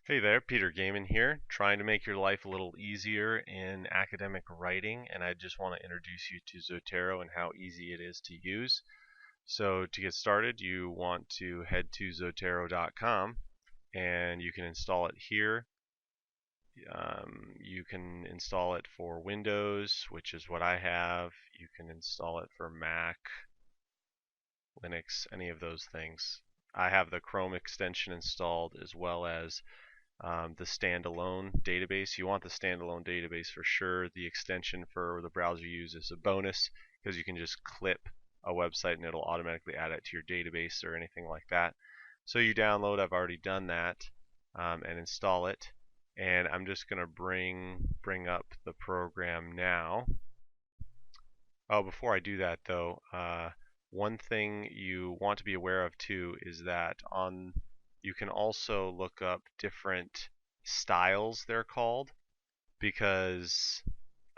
Hey there, Peter Gaiman here, trying to make your life a little easier in academic writing, and I just want to introduce you to Zotero and how easy it is to use. So to get started, you want to head to Zotero.com and you can install it here. You can install it for Windows, which is what I have. You can install it for Mac, Linux, any of those things. I have the Chrome extension installed as well as the standalone database. You want the standalone database for sure. The extension for the browser you use is a bonus because you can just clip a website and it'll automatically add it to your database or anything like that. So you download, I've already done that, and install it. And I'm just going to bring up the program now. Oh, before I do that though, one thing you want to be aware of too is that you can also look up different styles, they're called, because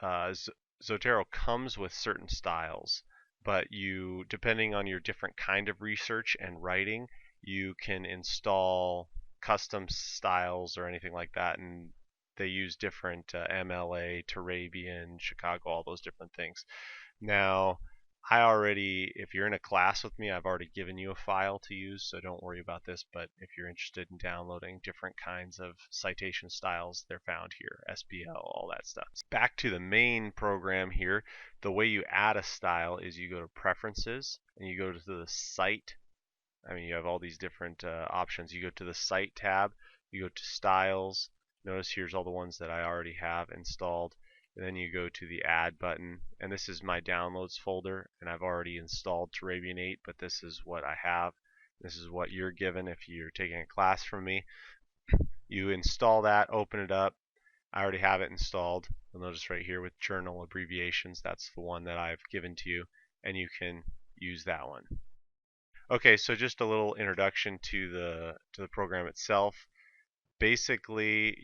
Zotero comes with certain styles, but depending on your different kind of research and writing, you can install custom styles or anything like that, and they use different MLA, Turabian, Chicago, all those different things. Now, if you're in a class with me, I've already given you a file to use, so don't worry about this. But if you're interested in downloading different kinds of citation styles, they're found here, SPL, all that stuff. Back to the main program here, the way you add a style is you go to Preferences, and you go to the Cite. You have all these different options. You go to the Cite tab, you go to Styles. Notice here's all the ones that I already have installed. And then you go to the Add button, and this is my Downloads folder, and I've already installed Turabian 8, but this is what I have. This is what you're given if you're taking a class from me. You install that, open it up. I already have it installed. You'll notice right here with journal abbreviations, that's the one that I've given to you, and you can use that one. Okay, so just a little introduction to the program itself. Basically,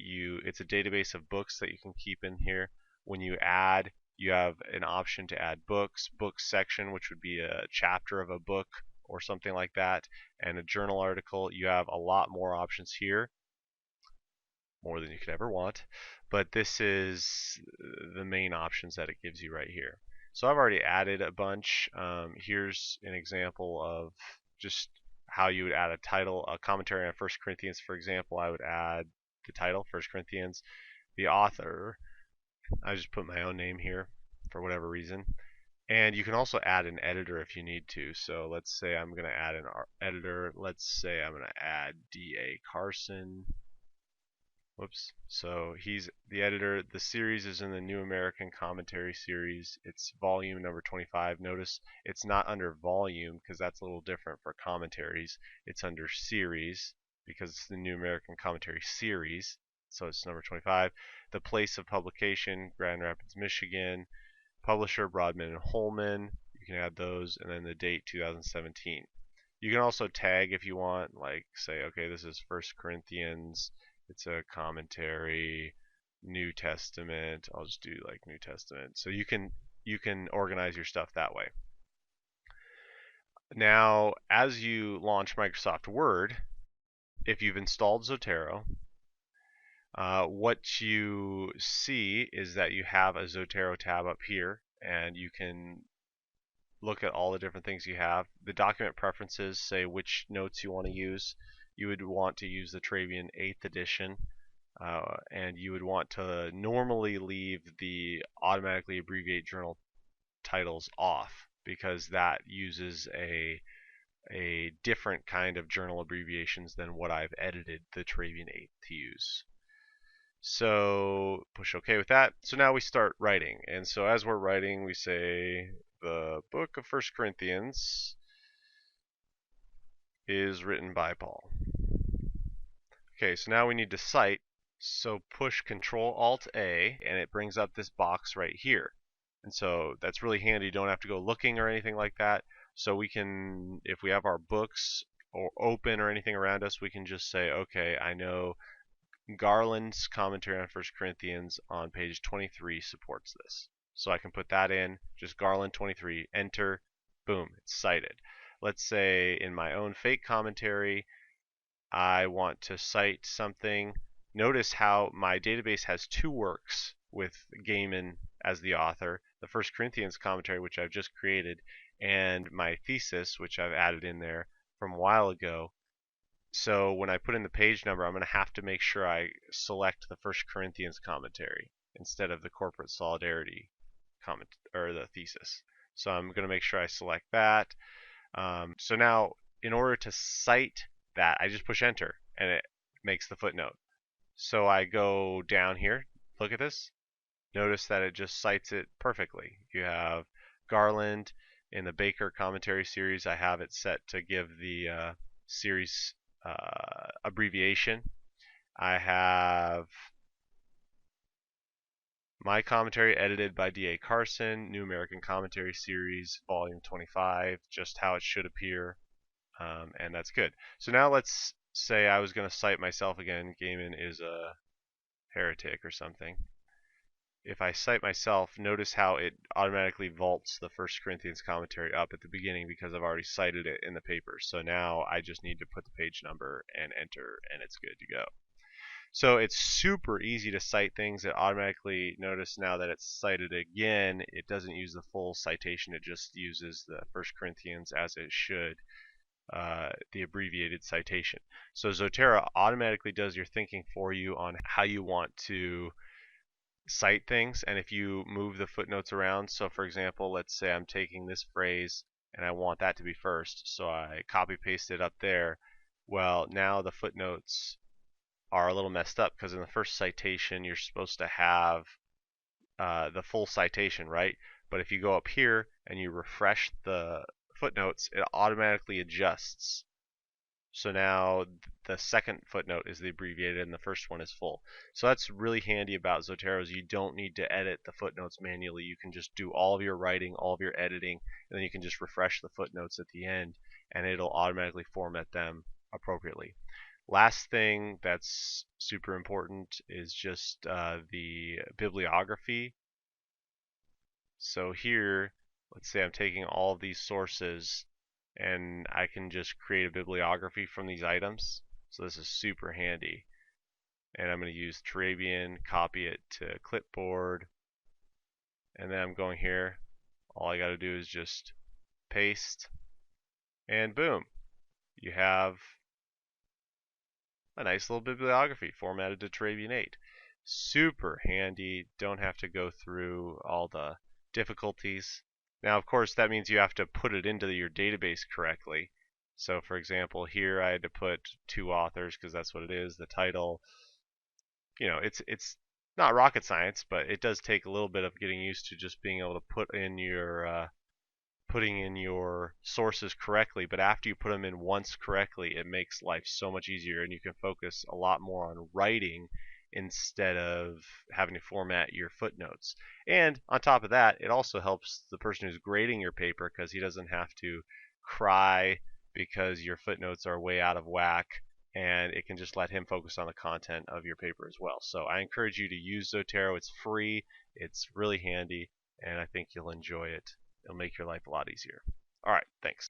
it's a database of books that you can keep in here. When you have an option to add books section, which would be a chapter of a book or something like that, and a journal article. You have a lot more options here, more than you could ever want, but this is the main options that it gives you right here. So I've already added a bunch. Here's an example of just how you would add a title, a commentary on 1 Corinthians, for example. I would add the title, 1 Corinthians, the author. I just put my own name here for whatever reason. And you can also add an editor if you need to. So let's say I'm going to add an editor. Let's say I'm going to add D.A. Carson. Whoops. So he's the editor. The series is in the New American Commentary series. It's volume number 25. Notice it's not under volume because that's a little different for commentaries. It's under series because it's the New American Commentary series. So it's number 25. The place of publication, Grand Rapids, Michigan. Publisher, Broadman and Holman. You can add those, and then the date, 2017. You can also tag if you want, like say, okay, this is 1 Corinthians. It's a commentary, New Testament. I'll just do like New Testament. So you can organize your stuff that way. Now, as you launch Microsoft Word, if you've installed Zotero, what you see is that you have a Zotero tab up here, and you can look at all the different things you have. The document preferences say which notes you want to use. You would want to use the Turabian 8th edition, and you would want to normally leave the automatically abbreviate journal titles off because that uses a different kind of journal abbreviations than what I've edited the Turabian 8 to use. So push OK with that. So now we start writing, and so as we're writing, we say the book of 1 Corinthians is written by Paul. Okay, so now we need to cite. So push Control Alt A, and it brings up this box right here. And so that's really handy. You don't have to go looking or anything like that. So we can, if we have our books or open or anything around us, we can just say, okay, I know Garland's commentary on 1 Corinthians on page 23 supports this. So I can put that in, just Garland 23, enter, boom, it's cited. Let's say in my own fake commentary, I want to cite something. notice how my database has two works with Gaiman as the author, the First Corinthians commentary, which I've just created, and my thesis, which I've added in there from a while ago. So when I put in the page number, I'm going to have to make sure I select the First Corinthians commentary instead of the corporate solidarity comment or the thesis. So I'm going to make sure I select that. So now, in order to cite that, I just push enter and it makes the footnote. So I go down here, look at this. Notice that it just cites it perfectly. You have Garland in the Baker commentary series. I have it set to give the series abbreviation. I have my commentary edited by D.A. Carson, New American Commentary Series, Volume 25, just how it should appear, and that's good. So now let's say I was going to cite myself again. Gaiman is a heretic or something. If I cite myself, notice how it automatically vaults the First Corinthians commentary up at the beginning because I've already cited it in the paper. So now I just need to put the page number and enter, and it's good to go. So it's super easy to cite things. It automatically, notice now that it's cited again, it doesn't use the full citation. It just uses the First Corinthians as it should, the abbreviated citation. So Zotero automatically does your thinking for you on how you want to cite things, and if you move the footnotes around, so for example, let's say I'm taking this phrase and I want that to be first, so I copy paste it up there. Well, now the footnotes are a little messed up because in the first citation you're supposed to have the full citation, right? But if you go up here and you refresh the footnotes, it automatically adjusts. So now the second footnote is the abbreviated and the first one is full. So that's really handy about Zotero is you don't need to edit the footnotes manually. You can just do all of your writing, all of your editing, and then you can just refresh the footnotes at the end and it'll automatically format them appropriately. Last thing that's super important is just the bibliography. So here, let's say I'm taking all of these sources and I can just create a bibliography from these items. So this is super handy. And I'm going to use Turabian, copy it to clipboard, and then I'm going here. All I got to do is just paste, and boom, you have a nice little bibliography formatted to Turabian 8. Super handy, don't have to go through all the difficulties. Now, of course, that means you have to put it into your database correctly. So, for example, here I had to put two authors because that's what it is, the title. You know, it's not rocket science, but it does take a little bit of getting used to just being able to put in your putting in your sources correctly, but after you put them in once correctly, it makes life so much easier and you can focus a lot more on writing instead of having to format your footnotes. And on top of that, it also helps the person who's grading your paper because he doesn't have to cry because your footnotes are way out of whack, and it can just let him focus on the content of your paper as well. So I encourage you to use Zotero. It's free, it's really handy, and I think you'll enjoy it. It'll make your life a lot easier. All right, thanks.